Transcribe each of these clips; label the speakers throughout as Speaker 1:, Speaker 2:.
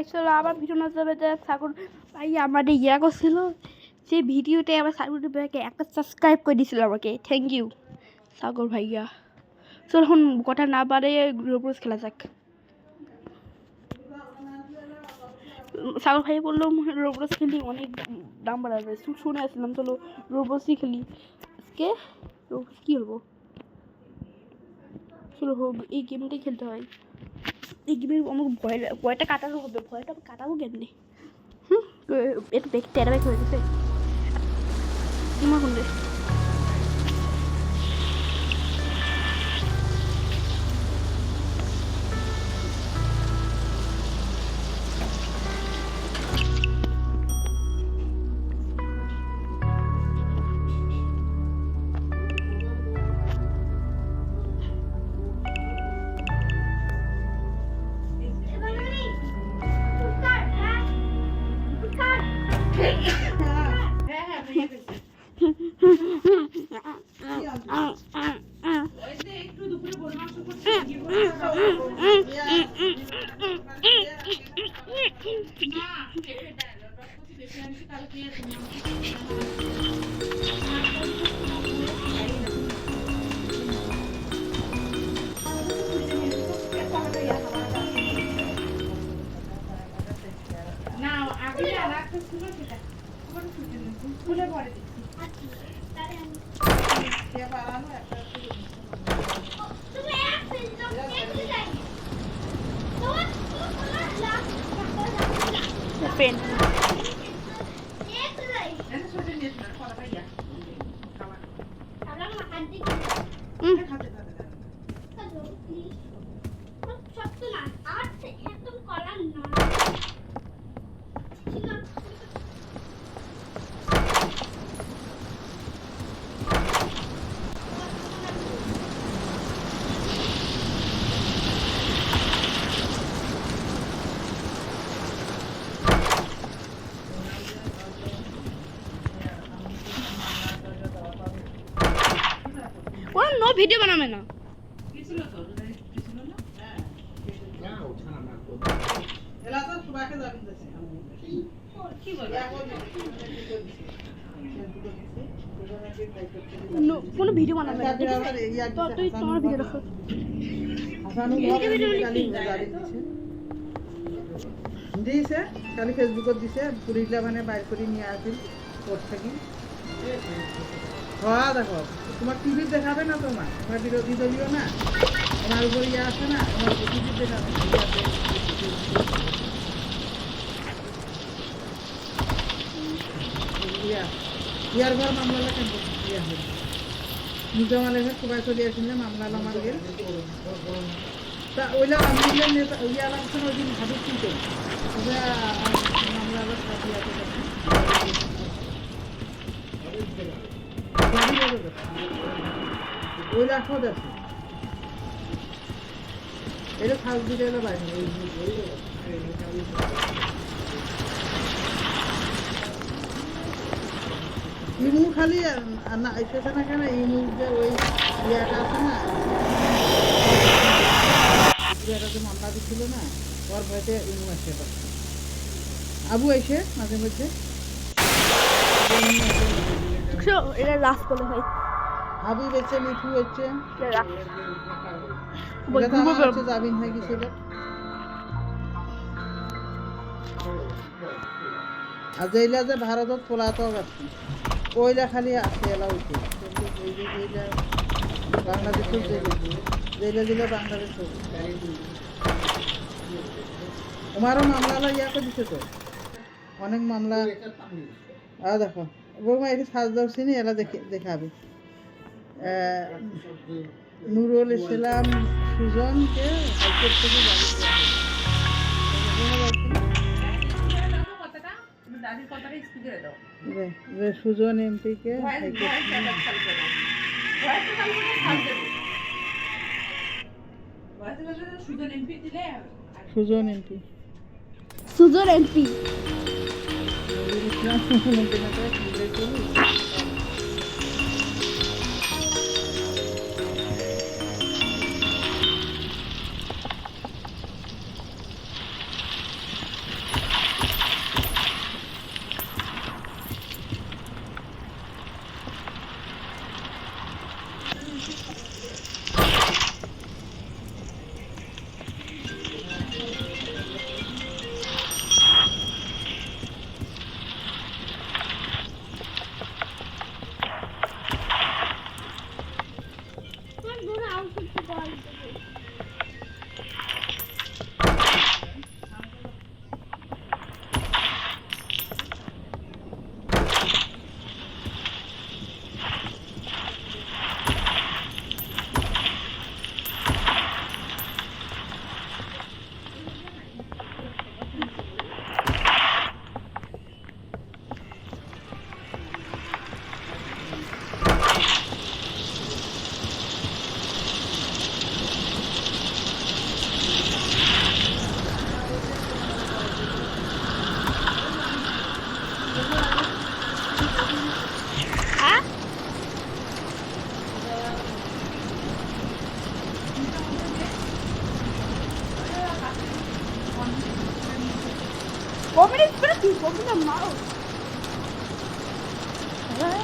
Speaker 1: চলো আবার ভিডিও না যাবে সাগর ভাই আমার ইয়া করছিল সেই ভিডিওতে আবার সাগর ভাইকে একটা সাবস্ক্রাইব করে দিয়েছিল আমাকে থ্যাংক ইউ সাগর ভাইয়া চলো এখন কথা না বাড়ে রোবরস খেলা যাক সাগর ভাই বললো রোবরস খেলি অনেক দাম বাড়া যায় শুনে আসলাম চলো রোবরসই খেলি আজকে রোবরস কী হবো চলো হোক এই গেমটাই খেলতে হয় এই গেমের আমার ভয়টা কাটানো হবে ভয়টা কাটাবো কেমনি একটু দেখতে এটা হয়ে গেছে তোমার কোন পেন নো ভিডিও বানাবে না কোনো ভিডিও বানাবে না তুই তোমার ভিডিও রাখো
Speaker 2: দিছে কালি ফেসবুকত দিছে পুরিলা মানে বাইর করে নিয়ে আসিল কোর্ট থেকে হ্যাঁ দেখো তোমার টিভি দেখাবে না তোমার বিরোধী দলীয় না আমার উপর ইয়ে আছে না আমার টিভি দেখাবে ইয়ার ঘর মামলা কেন ইয়া হল নিজামালে সবাই চলে আসলে মামলা আমার গেল তা ওইলা আমলিলের নেতা ইয়া লাগছে ওই দিন হাবিব কিন্তু মামলা সাথে ওই রাখো দেখো এটা ফার্স্ট দিতে এলো বাইরে ইমু খালি না এসেছে না কেন ইমু যে ওই ইয়াটা আছে না এটা যে মামলা দিচ্ছিল না ওর ভয়তে ইমু আসে আবু এসে মাঝে মধ্যে
Speaker 1: এটা লাস্ট বলে হয়
Speaker 2: হাবিব হচ্ছে মিঠু হচ্ছে জামিন হয়ে গেছিল আর যেইলা যে ভারতত পলাতক আছে ওইলা খালি আছে এলা হইছে বাংলাদেশের যেইলা দিলে বাংলাদেশ তোমারও মামলা ইয়া করে দিছে তো অনেক মামলা দেখো বৌমা এটি সাজ দর্শি নি এলা দেখাবে নুরুল ইসলাম সুজনকে হাইকোর্ট থেকে সুজন এমপিকে সুজন এমপি
Speaker 1: কমেডি করে কি কমেডি মারো হ্যাঁ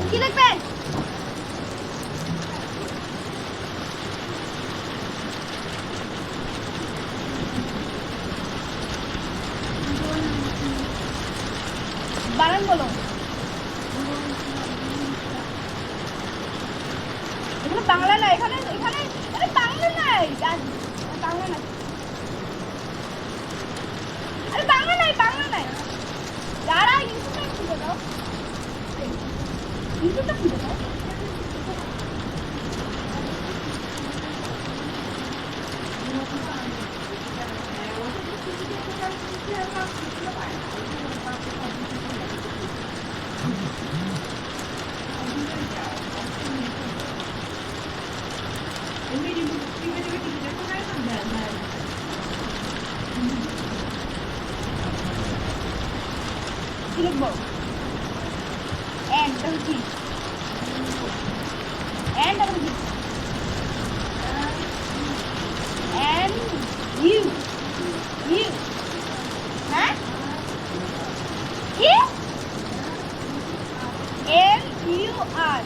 Speaker 1: কি লিখবেন বানান বলো এখানে বাংলা না এখানে এখানে আরে বাংলা নাই বাংলা নাই আরে বাংলা নাই যারা ইউটিউবে খুঁজে দাও ইউটিউবটা খুঁজে দাও কি লিখবো and double G and double G and U U হ্যাঁ কি N U R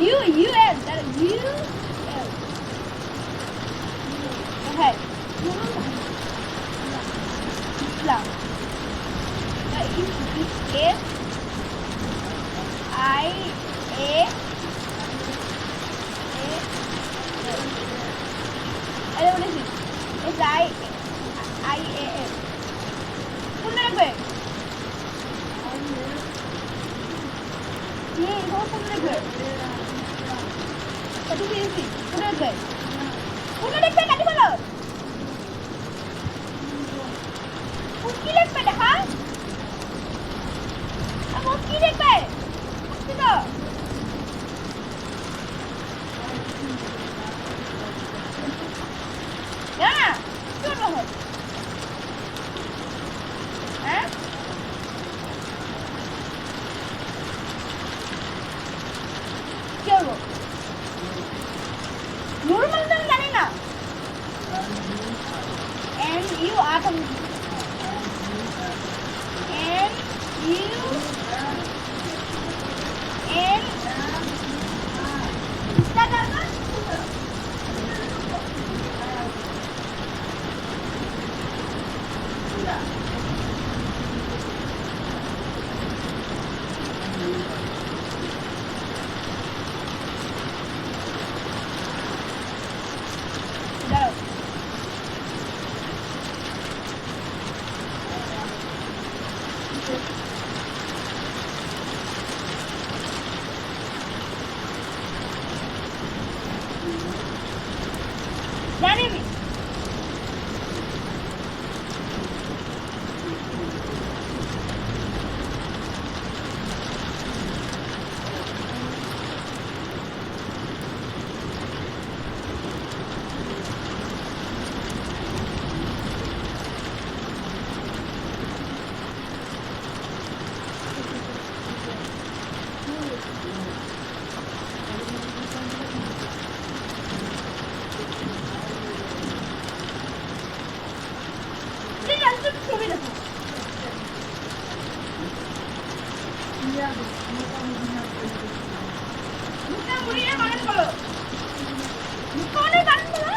Speaker 1: U U L U L হ্যাঁ ইসলাম এস আই এ আরে বলেছি S I I A S কোনটা রাখবে কোনটা রাখবে কত দিয়েছি কোনটা রাখবে কোনটা রাখবে কাটি বলো কি লিখবে দেখা আমার কি লিখবে বুঝছি তো না ছোট হয় হ্যাঁ কি হলো নরমাল তো জানি না N U R N U N জানি আমি ছবি দেখো মুখটা মুড়িয়ে বানান বলো মুখটা অনেক বানান বলো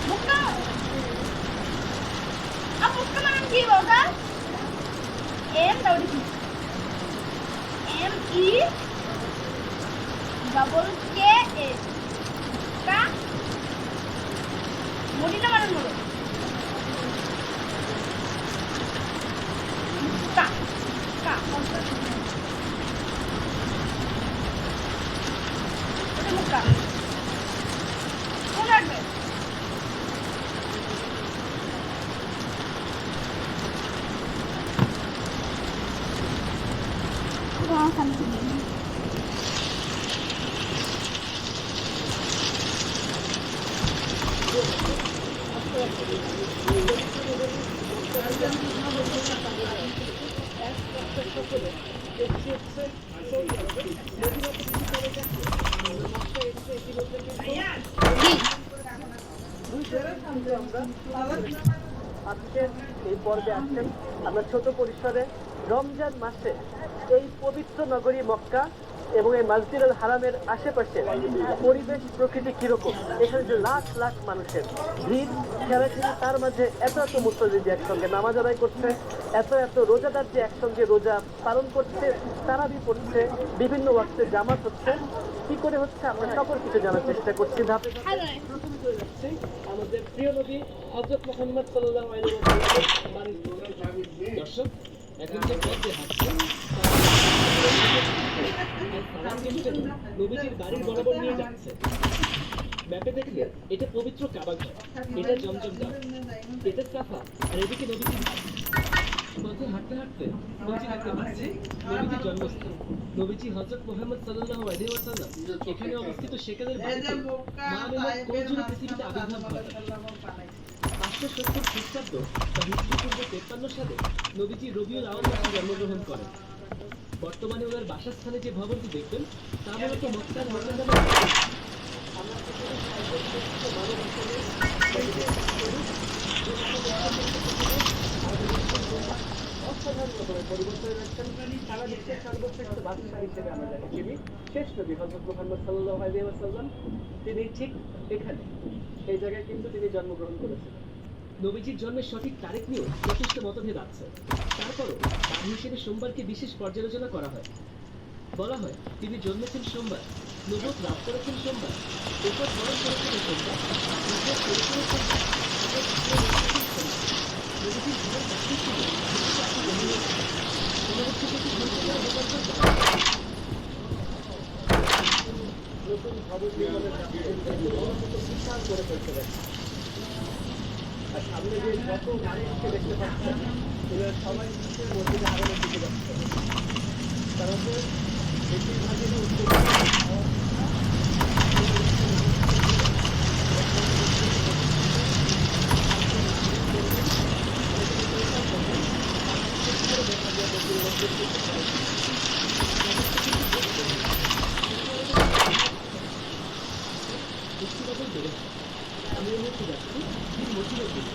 Speaker 1: মুখটা মুখটা বানান কি বলতা M double E M E double K A কা মুড়িটা বানান বলো শান্তি নেই।
Speaker 3: আজকে এই পর্বে আসছেন আমরা ছোট পরিসরে রমজান মাসে এই পবিত্র নগরী মক্কা এবং এই মসজিদুল হারামের আশেপাশে পরিবেশ প্রকৃতি কিরকম, এখানে যে লাখ লাখ মানুষের ভিড় খেলাধুলা, তার মাঝে এত এত মুসল্লি যে একসঙ্গে নামাজ আদায় করছে, এত এত রোজাদার যে একসঙ্গে রোজা পালন করছে, তারাবি পড়ছে, বিভিন্ন ওয়াক্তে জামাত হচ্ছে, কি করে হচ্ছে আমরা সকল কিছু জানার চেষ্টা করছি। ধাপে ধাপে প্রথম চলে যাচ্ছে আমাদের প্রিয় নবী হযরত মুহাম্মদ সাল্লাল্লাহু আলাইহি ওয়াসাল্লামের বাড়ির দর্শক। এখন যে পথে হাঁটছেন নবীজির বাড়ির বরাবর নিয়ে যাচ্ছে। ম্যাপে দেখলে এটা পবিত্র কাবা ঘর, এটা জমজম গাছ, এটা সাফা, আর এদিকে নবীজির পথে হাঁটতে হাঁটতে নবীজি দেখতে পাচ্ছে নবীজির জন্মস্থান। নবীজি হযরত মুহাম্মদ সাল্লাল্লাহু আলাইহি ওয়াসাল্লাম এখানে অবস্থিত সেকালের বাড়িতে মা আমিনার কোলজোড়ে পৃথিবীতে আবির্ভাব ঘটান। 570 খ্রিস্টাব্দ বা খ্রিস্টপূর্ব 53 সালে নবীজি রবিউল আউয়াল মাসে জন্মগ্রহণ করেন। বর্তমানে ওনার বাসস্থানে যে ভবনটি দেখবেন তা মূলত মক্কার মর্যাদা অসাধারণ রকমের পরিবর্তন রাখছেন। সারা বিশ্বের সর্বশ্রেষ্ঠ বাদশাহ হিসেবে আমরা জানি যিনি শেষ নবী হযরত মুহাম্মদ সাল্লাল্লাহু আলাইহি ওয়াসাল্লাম, তিনি ঠিক এখানে এই জায়গায় কিন্তু তিনি জন্মগ্রহণ করেছেন। নবীজির জন্মের সঠিক তারিখ নিয়েও যথেষ্ট মতভেদ আছে। তারপরও বার হিসেবে সোমবারকে বিশেষ পর্যালোচনা করা হয়। বলা হয় তিনি জন্মেছেন সোমবার, নবুয়ত লাভ করেছেন সোমবার, এরপর বরণ করেছেন সোমবার, হিজরত করেছেন সোমবার, নবীজির জীবন বাকি ছিল নতুন ভবন নির্মাণের বিশাল করে ফেলতে পারে। আর সামনে যে যত মানুষকে দেখতে পাচ্ছেন এরা সবাই মসজিদে আগমনের দিকে যাচ্ছে। তারা তো বেশিরভাগই আমি এই মুহূর্তে যাচ্ছি মসজিদের দিকে।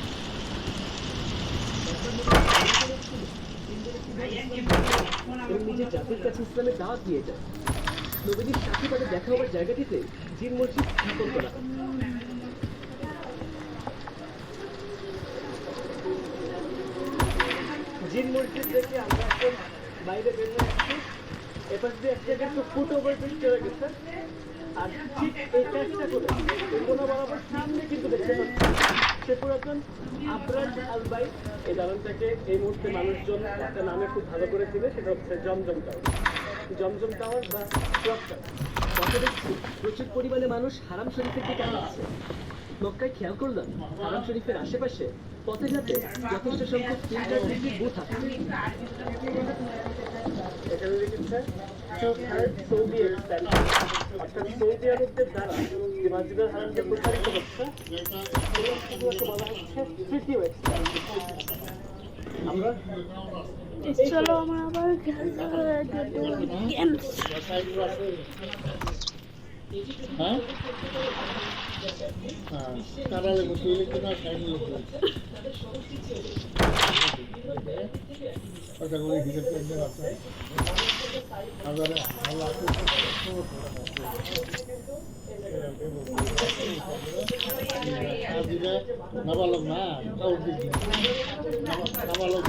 Speaker 3: নিজের জাতির কাছে ইসলামের দাওয়াত দিয়ে যায়। নবীজির সাথে তাদের দেখা হবার জায়গাটিতে জিন মসজিদ স্থাপন করা। জিন মসজিদ দেখে আমরা এখন বাইরে বের হয়ে আসছি। এপাশ দিয়ে এক জায়গায় একটু ফুট ওভার ব্রিজ চলে গেছে। আর ঠিক এই কাজটা করে কোনো বরাবর সামনে কিন্তু দেখতে পাচ্ছি সে পুরাতন আবরার আল বাইত। এই দালানটাকে এই মুহূর্তে মানুষজন একটা নামে খুব ভালো করে চিনে, সেটা হচ্ছে জমজম টাওয়ার। জমজম টাওয়ার বা ক্লক টাওয়ার। পথে দেখছি প্রচুর পরিমাণে মানুষ হারাম শরীফের দিকে আসছে। মক্কায় খেয়াল করলাম হারাম শরীফের আশেপাশে পথে ঘাটে যথেষ্ট সংখ্যক প্রিন্টার বিক্রির বুথ আছে। এখানে দেখেছে সৌদি এক্সপ্যান্ড, অর্থাৎ সৌদি আরবদের দ্বারা যে মসজিদুল হারামকে প্রসারিত হচ্ছে সেগুলোকে বলা হচ্ছে তৃতীয় এক্সপ্যান্ড। আমরা
Speaker 1: চলো আমরা আবার গেমস।
Speaker 4: হ্যাঁ কারালে বসে কিনা সাইকেল ওটা করে হিসেব করতে পারছে আমাদের ভালো নাবালক না নাবালক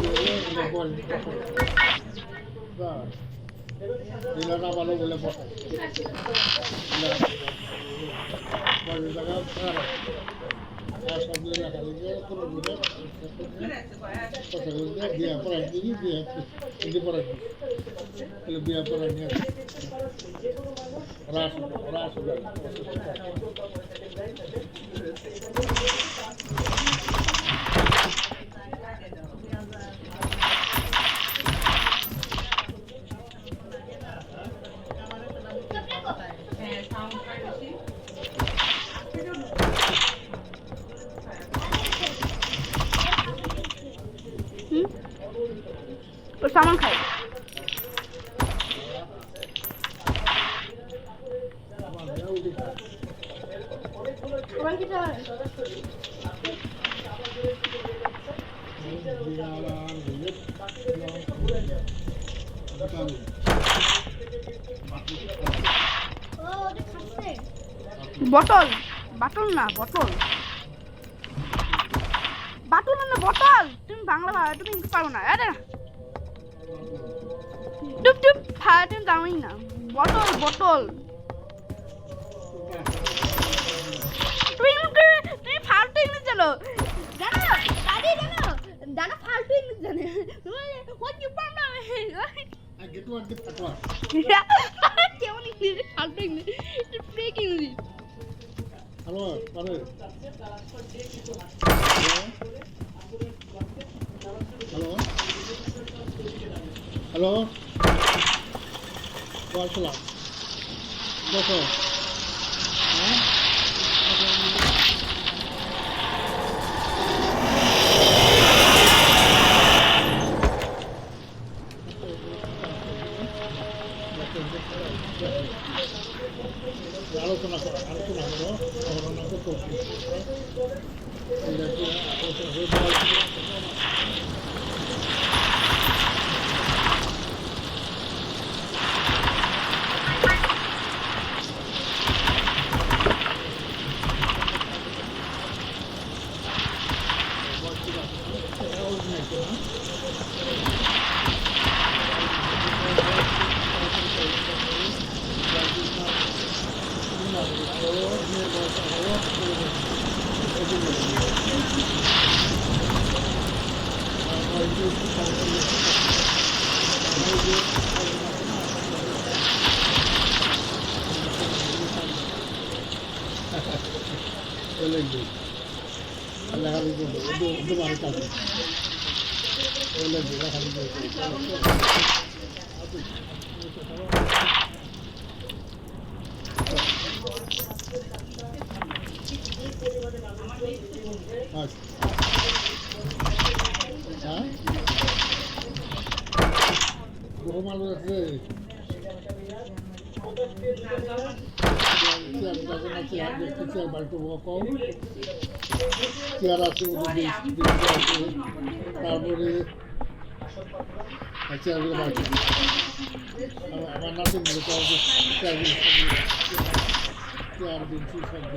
Speaker 4: নাবালক বলে বসায় জায়গা সব লেখা লিখে কোনো বুঝে কথা বলতে বিয়া পড়াই দিবি বিয়া পড়াই দিবি বিয়া পড়াই নিয়ে রাস রাস
Speaker 1: ওর সামান খাই সবাই কি চায় বটল বাটল না বটল বাটল না বটল তুমি বাংলা তুমি পারো না আরে টুপ টুপ তুমি জানোই না বটল বটল তুমি ফালতু ইংলিশ জানো জানো দাদি জানো দাদা ফালতু ইংলিশ জানে হোয়াট ইউ পার না
Speaker 4: I get what the fatwa.
Speaker 1: কেমন ইংলিশ ফালতু English fake English
Speaker 4: Hello, hello. Hello. Hello. What's up? What's up? Huh? আলোচনা করো ঘটনা তো তারপরে চেয়ারগুলো বাড়ছে আমার নাচের মধ্যে চেয়ার দিচ্ছি সব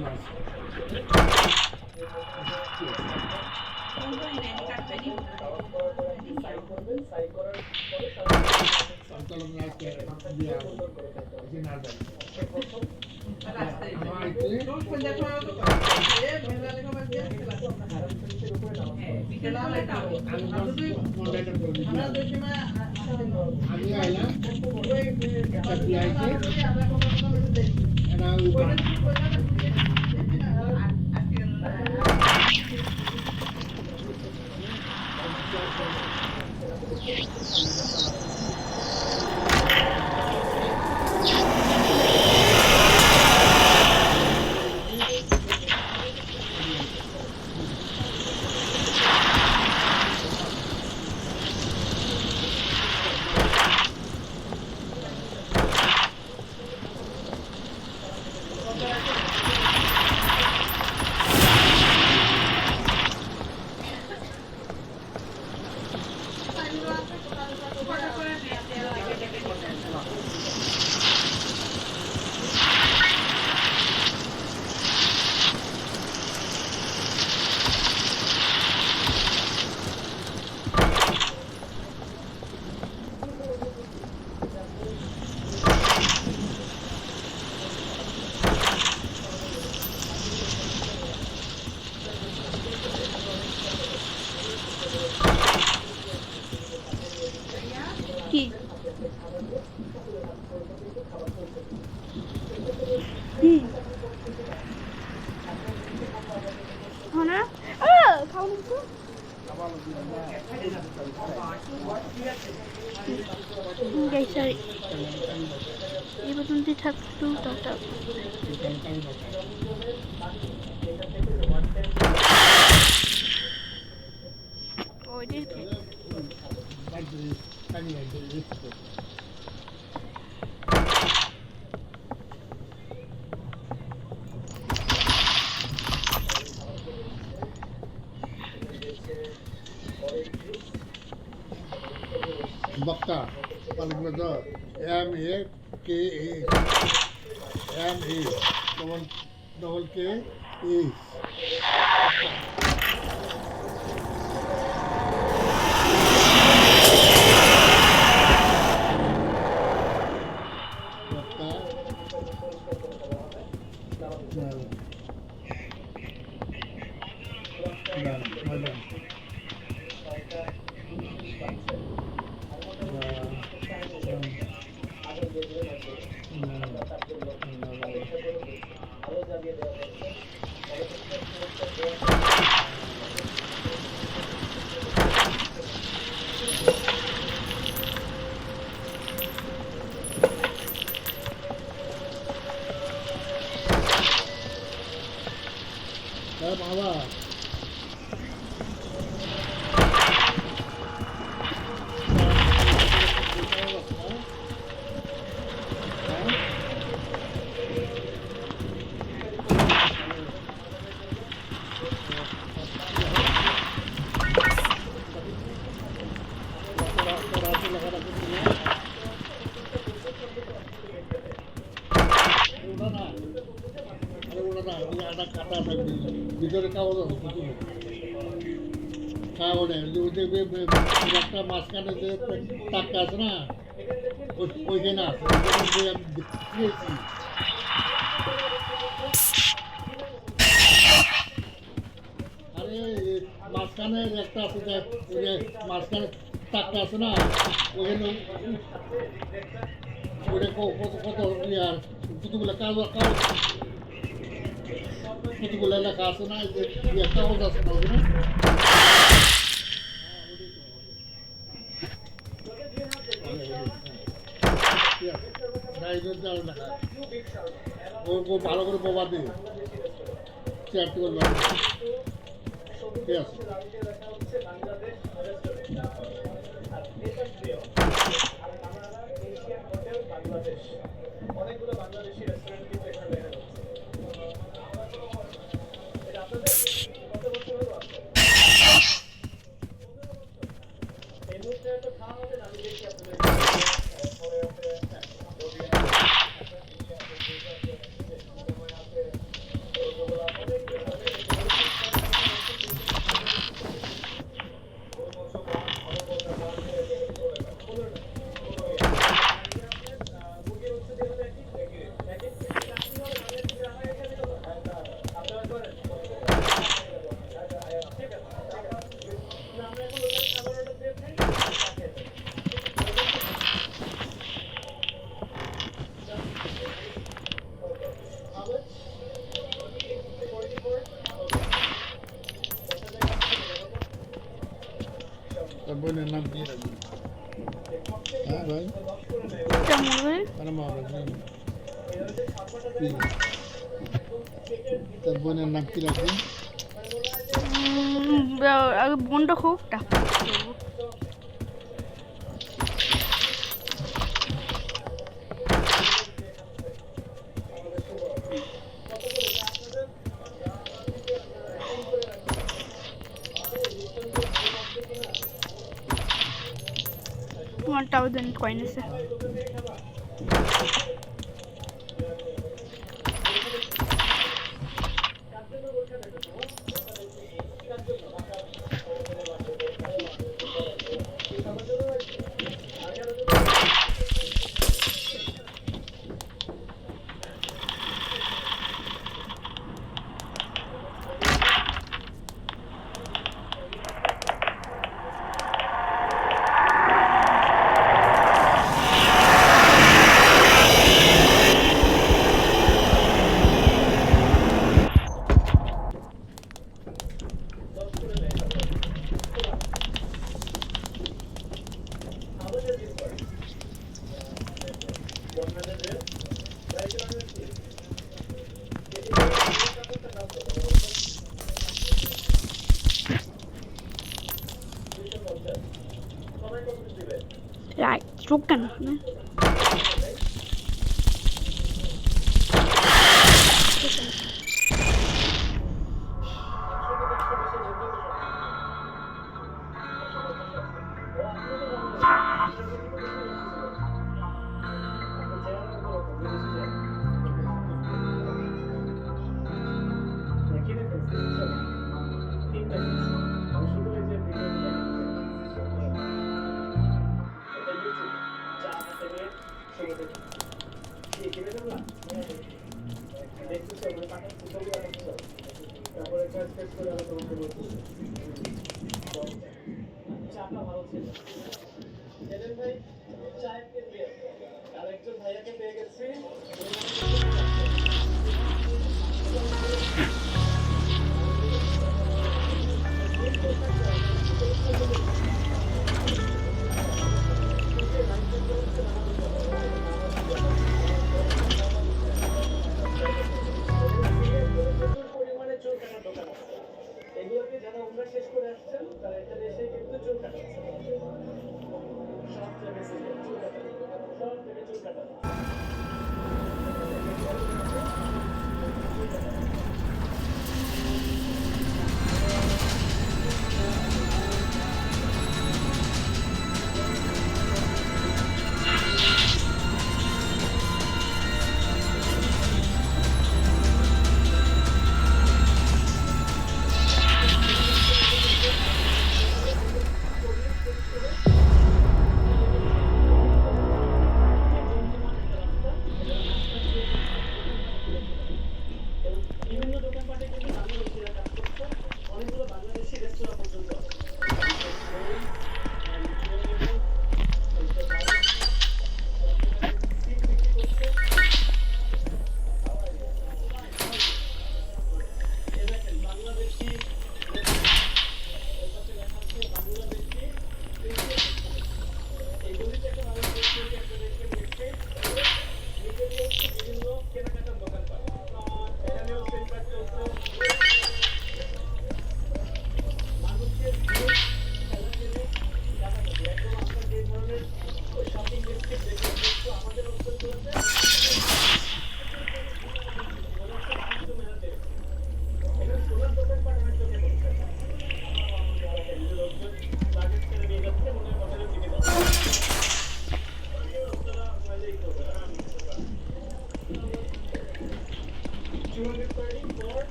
Speaker 4: আমি আইলাম
Speaker 1: কি কি হনা খাওয়া তো গাইস এই পর্যন্ত থাকতো টাটা ওই
Speaker 4: Bakka, paling betul. M-A-K-A. M-A. Double K-A. Bakka. Madam. বাবা ভিতরে কাগজ আছে কাগজ একটা মাঝখানে যে টাকা আছে না ওইখানে আছে দিয়েছি আরে মাঝখানে একটা আছে যে মাঝখানে টাকা আছে না ওইখানে ওটা কত কত ইয়ার কতগুলো কাগজ কতগুলো লেখা আছে না যে কাগজ আছে না ওখানে ও ভালো করে বোবা দিয়ে চেয়ার করবে ঠিক আছে
Speaker 3: অনেকগুলো বাংলাদেশি রেস্টুরেন্ট কিন্তু এখানে দেখা যাচ্ছে। এটা আপনাদের কত বছর হলো এই মুহূর্তে তো খাওয়া হবে না, আমি দেখি আপনাদের
Speaker 4: তোর বোনের নাম কি রাখবি হ্যাঁ ভাই
Speaker 1: কেমন করে
Speaker 4: আরে মা তোর বোনের নাম কি রাখবি
Speaker 1: আগে বোনটা হোক টাকা তোমারটাও দেন কয়েন আছে
Speaker 3: সবাই
Speaker 1: রাইট চোখ কেন না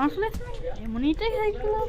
Speaker 1: আসলে এমনিটাই খাইছিলাম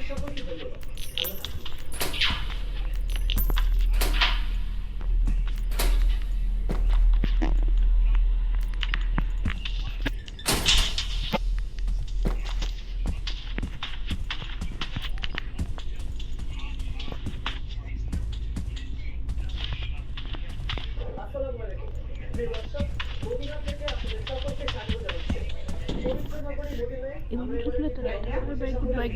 Speaker 3: সকলকে ধন্যবাদ। আসসালামু আলাইকুম। প্রিয় দর্শক, মদিনা থেকে আপনাদের সকলকে স্বাগত জানাচ্ছি। পবিত্র নগরী মদিনায়
Speaker 1: এভাবে ঢুকলে তো right have a very good bye